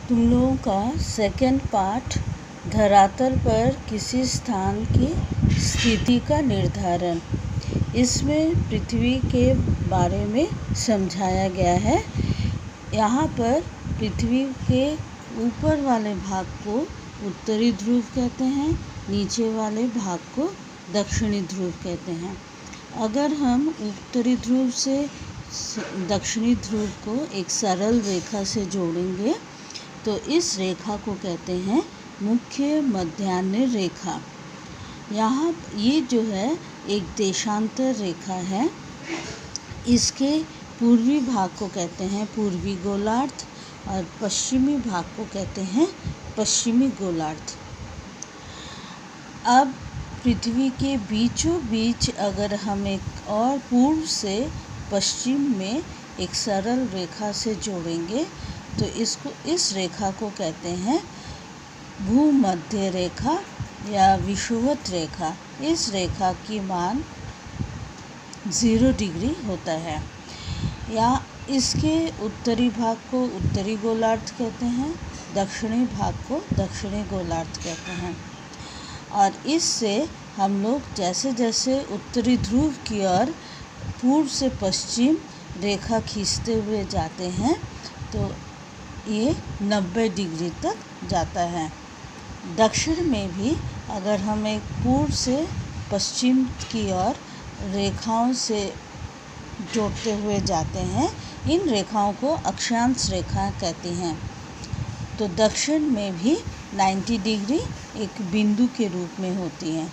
तुम लोगों का सेकंड पार्ट धरातल पर किसी स्थान की स्थिति का निर्धारण। इसमें पृथ्वी के बारे में समझाया गया है। यहाँ पर पृथ्वी के ऊपर वाले भाग को उत्तरी ध्रुव कहते हैं, नीचे वाले भाग को दक्षिणी ध्रुव कहते हैं। अगर हम उत्तरी ध्रुव से दक्षिणी ध्रुव को एक सरल रेखा से जोड़ेंगे तो इस रेखा को कहते हैं मुख्य मध्याह्न रेखा। यहाँ ये जो है एक देशांतर रेखा है। इसके पूर्वी भाग को कहते हैं पूर्वी गोलार्ध और पश्चिमी भाग को कहते हैं पश्चिमी गोलार्ध। अब पृथ्वी के बीचों बीच अगर हम एक और पूर्व से पश्चिम में एक सरल रेखा से जोड़ेंगे तो इस रेखा को कहते हैं भूमध्य रेखा या विषुवत रेखा। इस रेखा की मान 0 डिग्री होता है। या इसके उत्तरी भाग को उत्तरी गोलार्ध कहते हैं, दक्षिणी भाग को दक्षिणी गोलार्ध कहते हैं। और इससे हम लोग जैसे जैसे उत्तरी ध्रुव की ओर पूर्व से पश्चिम रेखा खींचते हुए जाते हैं तो ये 90 डिग्री तक जाता है। दक्षिण में भी अगर हम एक पूर्व से पश्चिम की ओर रेखाओं से जोड़ते हुए जाते हैं, इन रेखाओं को अक्षांश रेखा कहते हैं। तो दक्षिण में भी 90 डिग्री एक बिंदु के रूप में होती हैं।